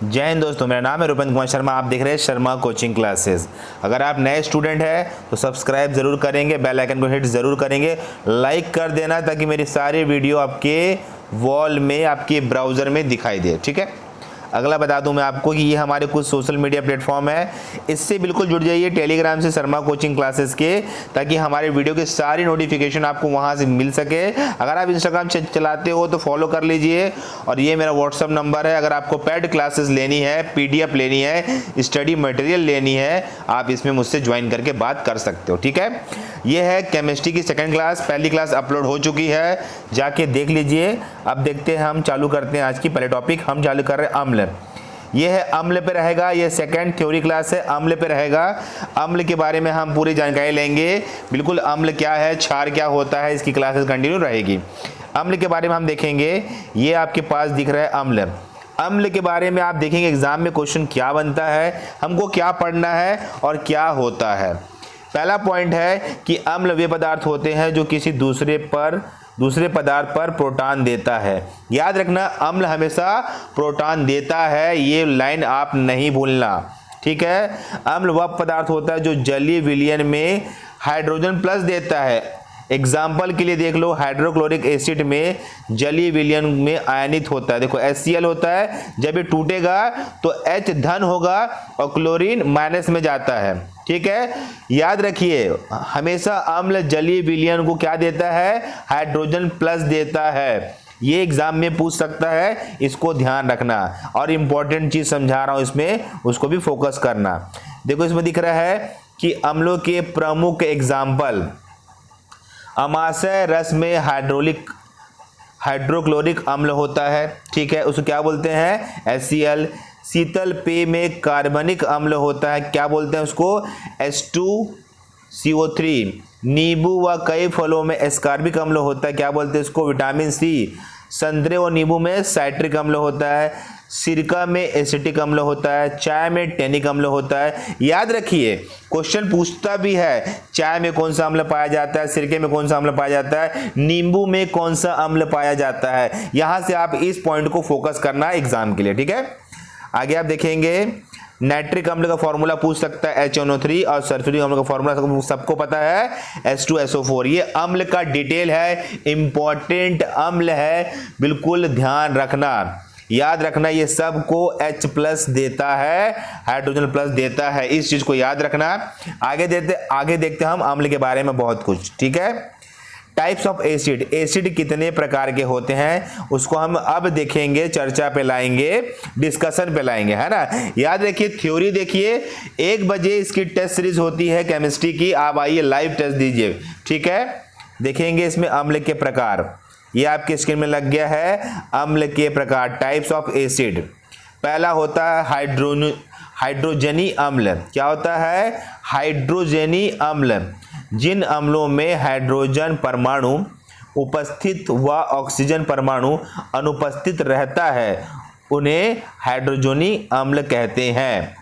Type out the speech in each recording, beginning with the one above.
जय हिंद दोस्तों, मेरा नाम है रुपेंद्र कुमार शर्मा। आप देख रहे हैं शर्मा कोचिंग क्लासेस। अगर आप नए स्टूडेंट हैं तो सब्सक्राइब ज़रूर करेंगे, बेल आइकन को हिट ज़रूर करेंगे, लाइक कर देना ताकि मेरी सारी वीडियो आपके वॉल में, आपके ब्राउज़र में दिखाई दे। ठीक है। अगला बता दूं मैं आपको कि ये हमारे कुछ सोशल मीडिया प्लेटफॉर्म है, इससे बिल्कुल जुड़ जाइए टेलीग्राम से शर्मा कोचिंग क्लासेस के, ताकि हमारे वीडियो की सारी नोटिफिकेशन आपको वहां से मिल सके। अगर आप इंस्टाग्राम चलाते हो तो फॉलो कर लीजिए, और ये मेरा व्हाट्सअप नंबर है। अगर आपको पेड क्लासेस लेनी है, पीडीएफ लेनी है, स्टडी मटेरियल लेनी है, आप इसमें मुझसे ज्वाइन करके बात कर सकते हो। ठीक है। ये है केमिस्ट्री की सेकंड क्लास, पहली क्लास अपलोड हो चुकी है, जाके देख लीजिए। अब देखते हैं, हम चालू करते हैं आज की पहले टॉपिक। हम चालू कर रहे हैं अम्ल। ये है अम्ल पे रहेगा, ये सेकंड थ्योरी क्लास है, अम्ल पे रहेगा। अम्ल के बारे में हम पूरी जानकारी लेंगे, बिल्कुल अम्ल क्या है, क्षार क्या होता है, इसकी क्लासेस कंटिन्यू रहेगी। अम्ल के बारे में हम देखेंगे। ये आपके पास दिख रहा है अम्ल। अम्ल के बारे में आप देखेंगे एग्जाम में क्वेश्चन क्या बनता है, हमको क्या पढ़ना है और क्या होता है। पहला पॉइंट है कि अम्ल वे पदार्थ होते हैं जो किसी दूसरे पदार्थ पर प्रोटॉन देता है। याद रखना, अम्ल हमेशा प्रोटॉन देता है, ये लाइन आप नहीं भूलना। ठीक है। अम्ल वह पदार्थ होता है जो जलीय विलयन में हाइड्रोजन प्लस देता है। एग्जाम्पल के लिए देख लो, हाइड्रोक्लोरिक एसिड में जलीय विलयन में आयनित होता है। देखो HCl होता है, जब ये टूटेगा तो H धन होगा और क्लोरीन माइनस में जाता है। ठीक है। याद रखिए, हमेशा अम्ल जलीय विलयन को क्या देता है, हाइड्रोजन प्लस देता है। ये एग्जाम में पूछ सकता है, इसको ध्यान रखना। और इंपॉर्टेंट चीज समझा रहा हूं इसमें, उसको भी फोकस करना। देखो इसमें दिख रहा है कि अम्लों के प्रमुख एग्जाम्पल, अमाशय रस में हाइड्रोक्लोरिक अम्ल होता है। ठीक है, उसको क्या बोलते हैं, HCl। शीतल पेय में कार्बनिक अम्ल होता है, क्या बोलते हैं उसको, H2CO3। नींबू व कई फलों में एस्कॉर्बिक अम्ल होता है, क्या बोलते हैं इसको, विटामिन C। संतरे और नींबू में साइट्रिक अम्ल होता है। सिरका में एसिटिक अम्ल होता है। चाय में टैनिक अम्ल होता है। याद रखिए, क्वेश्चन पूछता भी है, चाय में कौन सा अम्ल पाया जाता है, सिरके में कौन सा अम्ल पाया जाता है, नींबू में कौन सा अम्ल पाया जाता है। यहां से आप इस पॉइंट को फोकस करना एग्जाम के लिए। ठीक है। आगे आप देखेंगे, नाइट्रिक अम्ल का फॉर्मूला पूछ सकता है HNO3, और सल्फ्यूरिक अम्ल का फॉर्मूला सबको पता है H2SO4। ये अम्ल का डिटेल है, इंपॉर्टेंट अम्ल है, बिल्कुल ध्यान रखना। याद रखना, ये सबको H प्लस देता है, हाइड्रोजन प्लस देता है, इस चीज को याद रखना। आगे देखते हम अम्ल के बारे में बहुत कुछ। ठीक है। टाइप्स ऑफ एसिड, एसिड कितने प्रकार के होते हैं उसको हम अब देखेंगे, चर्चा पे लाएंगे, डिस्कशन पे लाएंगे, है ना। याद रखिए, थ्योरी देखिए, 1 बजे इसकी टेस्ट सीरीज होती है केमिस्ट्री की, आप आइए लाइव टेस्ट दीजिए। ठीक है। देखेंगे इसमें अम्ल के प्रकार, ये आपके स्क्रीन में लग गया है। अम्ल के प्रकार, टाइप्स ऑफ एसिड। पहला होता है हाइड्रोजनी अम्ल। क्या होता है, हाइड्रोजनी अम्ल। जिन अम्लों में हाइड्रोजन परमाणु उपस्थित व ऑक्सीजन परमाणु अनुपस्थित रहता है, उन्हें हाइड्रोजनी अम्ल कहते हैं।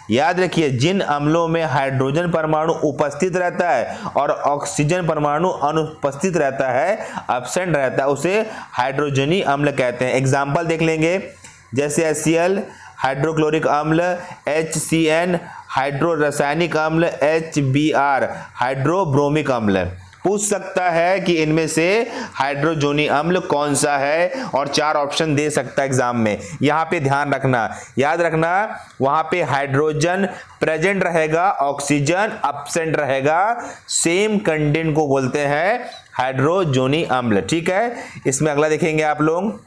याद रखिए, जिन अम्लों में हाइड्रोजन परमाणु उपस्थित रहता है और ऑक्सीजन परमाणु अनुपस्थित रहता है, एब्सेंट रहता है, उसे हाइड्रोजनी अम्ल कहते हैं। एग्जाम्पल देख लेंगे, जैसे HCl हाइड्रोक्लोरिक अम्ल, HCN हाइड्रो रासायनिक अम्ल, HBr हाइड्रोब्रोमिक अम्ल। पूछ सकता है कि इनमें से हाइड्रोजनी अम्ल कौन सा है, और 4 ऑप्शन दे सकता है एग्जाम में। यहां पे ध्यान रखना, याद रखना, वहां पे हाइड्रोजन प्रेजेंट रहेगा, ऑक्सीजन एब्सेंट रहेगा, सेम कंटेंट को बोलते हैं हाइड्रोजनी अम्ल। ठीक है। इसमें अगला देखेंगे आप लोग,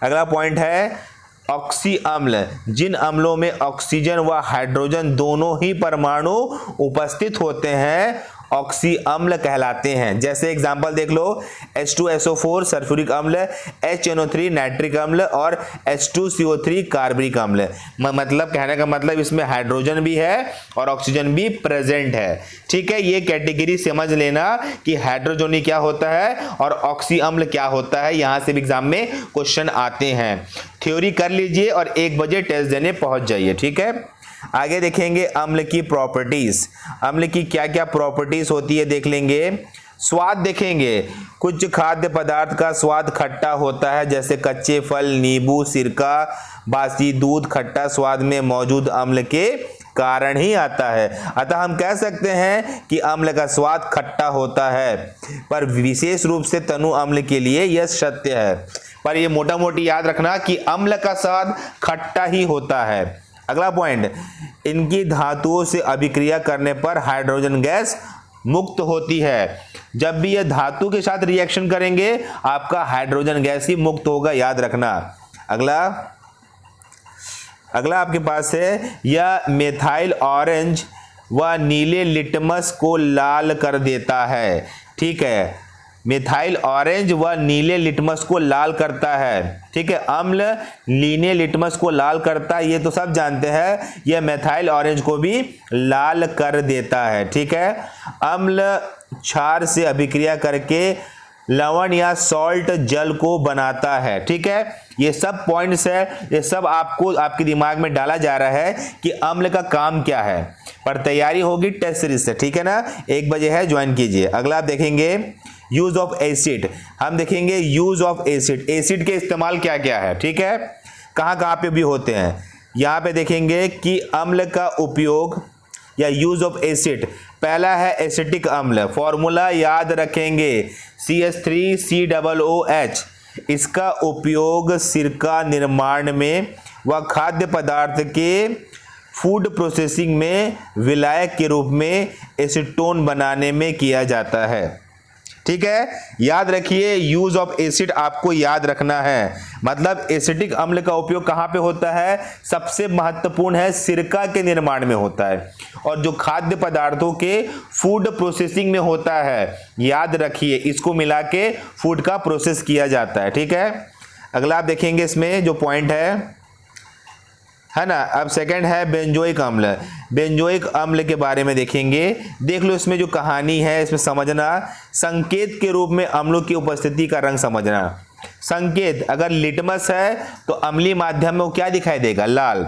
अगला पॉइंट है ऑक्सी अम्ल। जिन अम्लों में ऑक्सीजन व हाइड्रोजन दोनों ही परमाणु उपस्थित होते हैं, ऑक्सी अम्ल कहलाते हैं। जैसे एग्जांपल देख लो, H2SO4 सल्फ्यूरिक अम्ल, HNO3 नाइट्रिक अम्ल और H2CO3 कार्बनिक अम्ल। मतलब कहने का मतलब इसमें हाइड्रोजन भी है और ऑक्सीजन भी प्रेजेंट है। ठीक है। ये कैटेगरी समझ लेना कि हाइड्रोजनी क्या होता है और ऑक्सी अम्ल क्या होता है, यहां से भी एग्जाम में क्वेश्चन आते हैं। थ्योरी कर लीजिए और 1 बजे टेस्ट देने पहुंच जाइए। ठीक है। आगे देखेंगे अम्ल की प्रॉपर्टीज। अम्ल की क्या क्या प्रॉपर्टीज होती है देख लेंगे। स्वाद देखेंगे, कुछ खाद्य पदार्थ का स्वाद खट्टा होता है, जैसे कच्चे फल, नींबू, सिरका, बासी दूध खट्टा स्वाद में मौजूद अम्ल के कारण ही आता है। अतः हम कह सकते हैं कि अम्ल का स्वाद खट्टा होता है, पर विशेष रूप से तनु अम्ल के लिए यह सत्य है। पर ये मोटा मोटी याद रखना कि अम्ल का स्वाद खट्टा ही होता है। अगला पॉइंट, इनकी धातुओं से अभिक्रिया करने पर हाइड्रोजन गैस मुक्त होती है। जब भी यह धातु के साथ रिएक्शन करेंगे आपका हाइड्रोजन गैस ही मुक्त होगा, याद रखना। अगला आपके पास है, यह मेथाइल ऑरेंज व नीले लिटमस को लाल कर देता है। ठीक है, मेथाइल ऑरेंज व नीले लिटमस को लाल करता है। ठीक है, अम्ल नीले लिटमस को लाल करता है, ये तो सब जानते हैं। यह मेथाइल ऑरेंज को भी लाल कर देता है। ठीक है, अम्ल क्षार से अभिक्रिया करके लवण या सॉल्ट जल को बनाता है। ठीक है, ये सब पॉइंट्स है, ये सब आपको आपके दिमाग में डाला जा रहा है कि अम्ल का काम क्या है। पर तैयारी होगी टेस्ट सीरीज से, ठीक है ना। 1 बजे है, ज्वाइन कीजिए। अगला आप देखेंगे यूज ऑफ एसिड। हम देखेंगे यूज ऑफ एसिड, एसिड के इस्तेमाल क्या क्या है। ठीक है, कहाँ कहाँ पे भी होते हैं। यहाँ पे देखेंगे कि अम्ल का उपयोग या यूज ऑफ एसिड, पहला है एसिटिक अम्ल, फॉर्मूला याद रखेंगे CH3COOH। इसका उपयोग सिरका निर्माण में व खाद्य पदार्थ के फूड प्रोसेसिंग में विलायक के रूप में एसीटोन बनाने में किया जाता है। ठीक है, याद रखिए यूज ऑफ एसिड आपको याद रखना है। मतलब एसिटिक अम्ल का उपयोग कहां पे होता है, सबसे महत्वपूर्ण है सिरका के निर्माण में होता है, और जो खाद्य पदार्थों के फूड प्रोसेसिंग में होता है, याद रखिए इसको मिला के फूड का प्रोसेस किया जाता है। ठीक है, अगला आप देखेंगे इसमें जो पॉइंट है ना। अब सेकंड है बेंजोइक अम्ल। बेंजोइक अम्ल के बारे में देखेंगे, देख लो इसमें जो कहानी है इसमें समझना। संकेत के रूप में अम्लों की उपस्थिति का रंग समझना। संकेत, अगर लिटमस है तो अम्लीय माध्यम में वो क्या दिखाई देगा, लाल।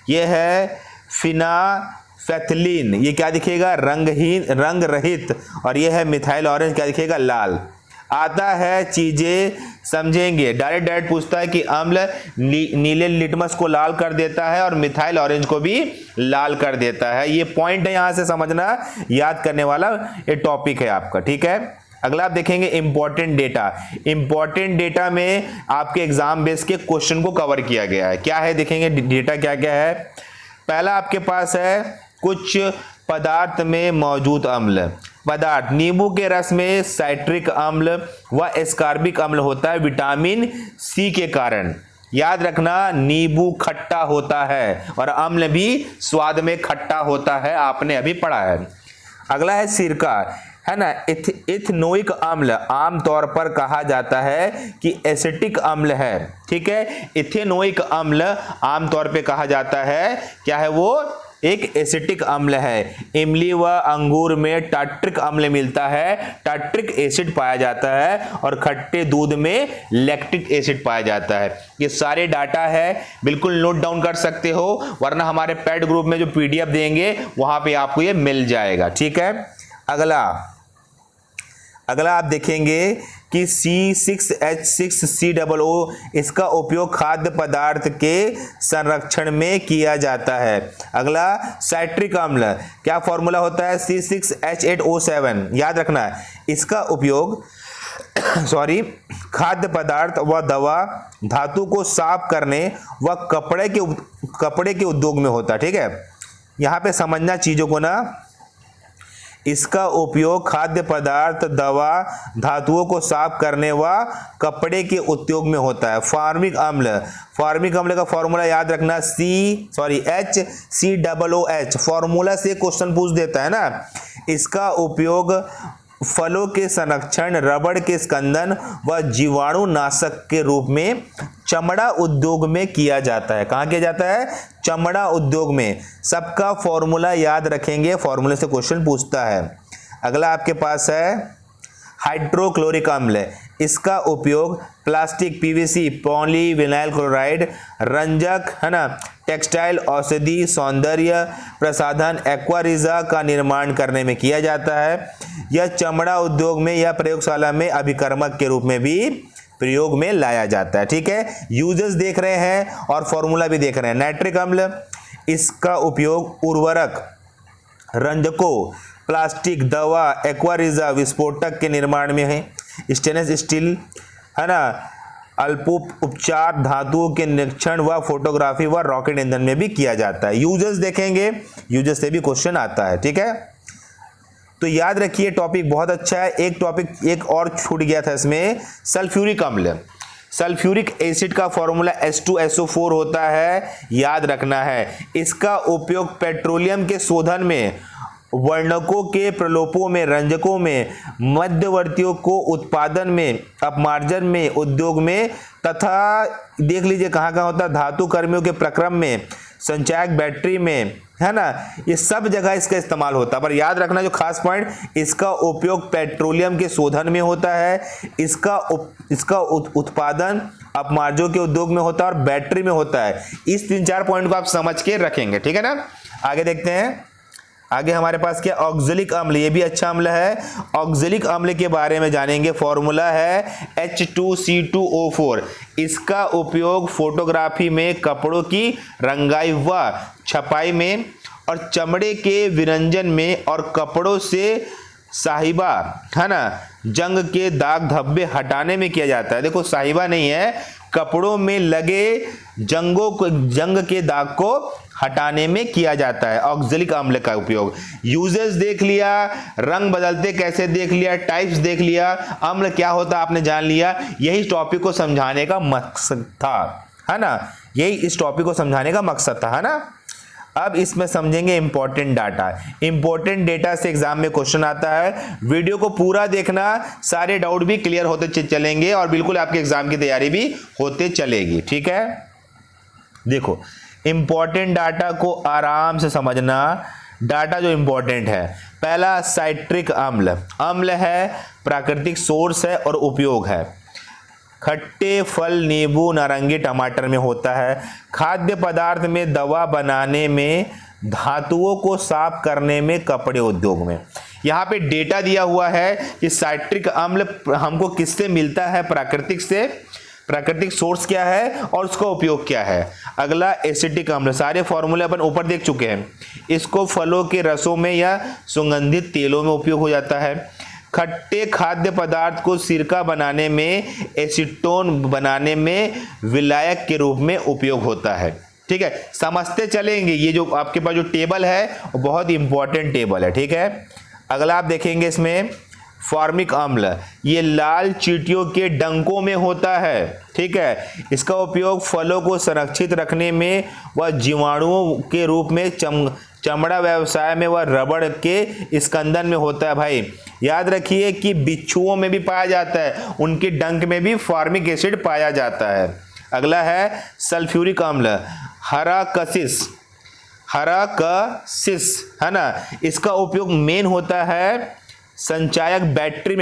ये है फिनाफेथलीन, ये क्या दिखेगा, रंगहीन रंग रहित, और ये है मिथाइल ऑरेंज, क्या दिखेगा, लाल। आता है चीजें समझेंगे, डायरेक्ट पूछता है कि अम्ल नीले लिटमस को लाल कर देता है और मिथाइल ऑरेंज को भी लाल कर देता है। ये पॉइंट है, यहां से समझना, याद करने वाला ये टॉपिक है आपका। ठीक है, अगला आप देखेंगे इंपॉर्टेंट डेटा। इंपॉर्टेंट डेटा में आपके एग्जाम बेस के क्वेश्चन को कवर किया गया है। क्या है देखेंगे डेटा क्या क्या है। पहला आपके पास है कुछ पदार्थ में मौजूद अम्ल। पदार्थ, नींबू के रस में साइट्रिक अम्ल व एस्कॉर्बिक अम्ल होता है विटामिन सी के कारण। याद रखना नींबू खट्टा होता है और अम्ल भी स्वाद में खट्टा होता है, आपने अभी पढ़ा है। अगला है सिरका, है ना। इथेनोइक अम्ल आमतौर पर कहा जाता है कि एसिटिक अम्ल है। ठीक है, इथेनोइक अम्ल आमतौर पे कहा जाता है क्या है, वो एक एसिटिक अम्ल है। इमली व अंगूर में टार्ट्रिक अम्ल मिलता है, टार्ट्रिक एसिड पाया जाता है, और खट्टे दूध में लैक्टिक एसिड पाया जाता है। ये सारे डाटा है, बिल्कुल नोट डाउन कर सकते हो, वरना हमारे पेड ग्रुप में जो पीडीएफ देंगे वहां पे आपको ये मिल जाएगा। ठीक है, अगला आप देखेंगे कि C6H6COO, इसका उपयोग खाद्य पदार्थ के संरक्षण में किया जाता है। अगला साइट्रिक अम्ल, क्या फॉर्मूला होता है, C6H8O7, याद रखना है। इसका उपयोग खाद्य पदार्थ व दवा धातु को साफ करने व कपड़े के उद्योग में होता है। ठीक है, यहां पे समझना चीजों को ना। इसका उपयोग खाद्य पदार्थ दवा धातुओं को साफ करने व कपड़े के उद्योग में होता है। फार्मिक अम्ल का फॉर्मूला याद रखना, HCOOH, फॉर्मूला से क्वेश्चन पूछ देता है ना। इसका उपयोग फलों के संरक्षण, रबड़ के स्कंदन व जीवाणुनाशक के रूप में चमड़ा उद्योग में किया जाता है। कहाँ किया जाता है, चमड़ा उद्योग में। सबका फॉर्मूला याद रखेंगे, फॉर्मूले से क्वेश्चन पूछता है। अगला आपके पास है हाइड्रोक्लोरिक अम्ल। इसका उपयोग प्लास्टिक, पीवीसी, पॉलीविनाइल क्लोराइड, रंजक, है ना, टेक्सटाइल, औषधि, सौंदर्य प्रसाधन, एक्वारिजा का निर्माण करने में किया जाता है। यह चमड़ा उद्योग में या प्रयोगशाला में अभिकर्मक के रूप में भी प्रयोग में लाया जाता है। ठीक है, यूजेस देख रहे हैं और फॉर्मूला भी देख रहे हैं। नाइट्रिक अम्ल, इसका उपयोग उर्वरक, रंजकों, प्लास्टिक, दवा, एक्वारिजा, विस्फोटक के निर्माण में है। स्टेनलेस स्टील, है ना, अल्पोपचार, धातुओं के निरीक्षण व फोटोग्राफी व रॉकेट ईंधन में भी किया जाता है। यूजेस देखेंगे, यूजेस से भी क्वेश्चन आता है। ठीक है, तो याद रखिए टॉपिक बहुत अच्छा है। एक टॉपिक एक और छूट गया था इसमें, सल्फ्यूरिक अम्ल। सल्फ्यूरिक एसिड का फॉर्मूला H2SO4 होता है, याद रखना है। इसका उपयोग पेट्रोलियम के शोधन में, वर्णकों के प्रलोपों में, रंजकों में, मध्यवर्तियों को उत्पादन में, अपमार्जन में, उद्योग में, तथा देख लीजिए कहाँ कहाँ होता है, धातु कर्मियों के प्रक्रम में, संचायक बैटरी में, है ना, ये सब जगह इसका इस्तेमाल होता है। पर याद रखना जो खास पॉइंट, इसका उपयोग पेट्रोलियम के शोधन में होता है, इसका उत्पादन अपमार्जों के उद्योग में होता है और बैटरी में होता है। इस 3-4 पॉइंट को आप समझ के रखेंगे। ठीक है ना, आगे देखते हैं। आगे हमारे पास क्या, ऑक्जेलिक अम्ल, ये भी अच्छा अम्ल है। ऑक्जेलिक अम्ल के बारे में जानेंगे। फॉर्मूला है H2C2O4। इसका उपयोग फोटोग्राफी में, कपड़ों की रंगाई व छपाई में, और चमड़े के विरंजन में, और कपड़ों से साहिबा, है ना, जंग के दाग धब्बे हटाने में किया जाता है। देखो साहिबा नहीं है, कपड़ों में लगे जंग के दाग को हटाने में किया जाता है ऑक्जेलिक अम्ल का उपयोग। यूजेस देख लिया, रंग बदलते कैसे देख लिया, टाइप्स देख लिया, अम्ल क्या होता आपने जान लिया। यही टॉपिक को समझाने का मकसद था, है ना, यही इस टॉपिक को समझाने का मकसद था, है ना। अब इसमें समझेंगे इंपॉर्टेंट डाटा। इंपॉर्टेंट डेटा से एग्जाम में क्वेश्चन आता है। वीडियो को पूरा देखना, सारे डाउट भी क्लियर होते चलेंगे और बिल्कुल आपके एग्जाम की तैयारी भी होते चलेगी। ठीक है, देखो इंपॉर्टेंट डाटा को आराम से समझना। डाटा जो इंपॉर्टेंट है, पहला साइट्रिक अम्ल, अम्ल है, प्राकृतिक सोर्स है और उपयोग है। खट्टे फल, नींबू, नारंगी, टमाटर में होता है। खाद्य पदार्थ में, दवा बनाने में, धातुओं को साफ करने में, कपड़े उद्योग में। यहाँ पे डेटा दिया हुआ है कि साइट्रिक अम्ल हमको किससे मिलता है, प्राकृतिक से, प्राकृतिक सोर्स क्या है और उसका उपयोग क्या है। अगला एसिटिक अम्ल, सारे फॉर्मूले अपन ऊपर देख चुके हैं। इसको फलों के रसों में या सुगंधित तेलों में उपयोग हो जाता है। खट्टे खाद्य पदार्थ को सिरका बनाने में, एसीटोन बनाने में, विलायक के रूप में उपयोग होता है। ठीक है, समझते चलेंगे। ये जो आपके पास जो टेबल है वो बहुत इंपॉर्टेंट टेबल है। ठीक है, अगला आप देखेंगे इसमें फॉर्मिक अम्ल, ये लाल चींटियों के डंकों में होता है। ठीक है, इसका उपयोग फलों को संरक्षित रखने में व जीवाणुओं के रूप में चमड़ा व्यवसाय में व रबड़ के स्कंदन में होता है। भाई याद रखिए कि बिच्छुओं में भी पाया जाता है, उनके डंक में भी फॉर्मिक एसिड पाया जाता है। अगला है सल्फ्यूरिक अम्ल, हराकसिस, है ना, इसका उपयोग मेन होता है संचायक बैटरी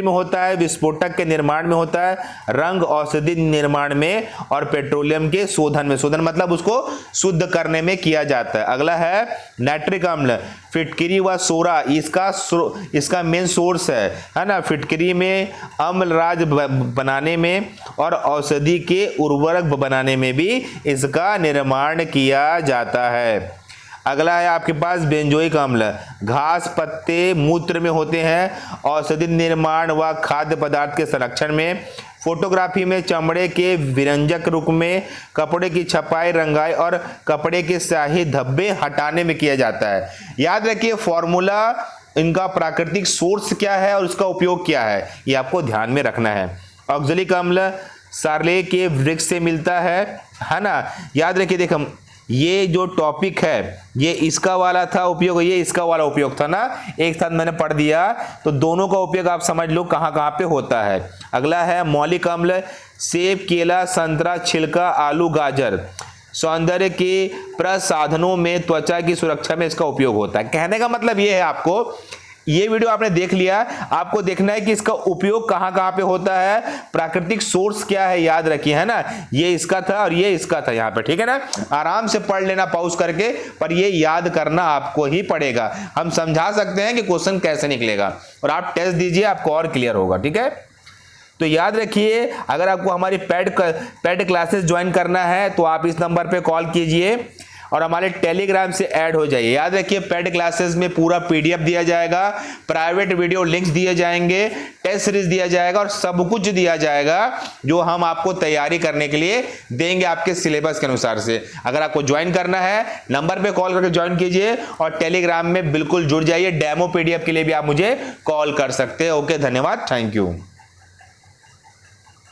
में होता है, विस्फोटक के निर्माण में होता है, रंग औषधि निर्माण में और पेट्रोलियम के शोधन में, शोधन मतलब उसको शुद्ध करने में किया जाता है। अगला है नाइट्रिक अम्ल, फिटकरी व सोरा, इसका मेन सोर्स है ना। फिटकरी में, अम्लराज बनाने में और औषधि के उर्वरक बनाने में भी इसका निर्माण किया जाता है। अगला है आपके पास बेंजोइक अम्ल, घास, पत्ते, मूत्र में होते हैं, औषधि निर्माण व खाद्य पदार्थ के संरक्षण में, फोटोग्राफी में, चमड़े के विरंजक रूप में, कपड़े की छपाई, रंगाई और कपड़े के स्याही धब्बे हटाने में किया जाता है। याद रखिए फॉर्मूला, इनका प्राकृतिक सोर्स क्या है और उसका उपयोग क्या है, ये आपको ध्यान में रखना है। ऑक्जेलिक अम्ल सारले के वृक्ष से मिलता है ना। याद रखिए, देखो ये जो टॉपिक है ये इसका वाला था उपयोग, ये इसका वाला उपयोग था ना, एक साथ मैंने पढ़ दिया, तो दोनों का उपयोग आप समझ लो कहाँ कहाँ पे होता है। अगला है मौलिक अम्ल, सेब, केला, संतरा, छिलका, आलू, गाजर, सौंदर्य के प्रसाधनों में, त्वचा की सुरक्षा में इसका उपयोग होता है। कहने का मतलब ये है, आपको ये वीडियो आपने देख लिया, आपको देखना है कि इसका उपयोग कहाँ कहाँ पे होता है, प्राकृतिक सोर्स क्या है, याद रखिए, है ना। ये इसका था और ये इसका था यहाँ पे, ठीक है ना। आराम से पढ़ लेना पॉज करके, पर ये याद करना आपको ही पड़ेगा। हम समझा सकते हैं कि क्वेश्चन कैसे निकलेगा, और आप टेस्ट दीजिए, आपको और क्लियर होगा। ठीक है, तो याद रखिए, अगर आपको हमारी पेड क्लासेस ज्वाइन करना है तो आप इस नंबर पे कॉल कीजिए और हमारे टेलीग्राम से ऐड हो जाइए। याद रखिए, पेड क्लासेस में पूरा पीडीएफ दिया जाएगा, प्राइवेट वीडियो लिंक्स दिए जाएंगे, टेस्ट सीरीज दिया जाएगा और सब कुछ दिया जाएगा जो हम आपको तैयारी करने के लिए देंगे आपके सिलेबस के अनुसार से। अगर आपको ज्वाइन करना है, नंबर पे कॉल करके ज्वाइन कीजिए और टेलीग्राम में बिल्कुल जुड़ जाइए। डेमो पीडीएफ के लिए भी आप मुझे कॉल कर सकते हैं। ओके, धन्यवाद, थैंक यू।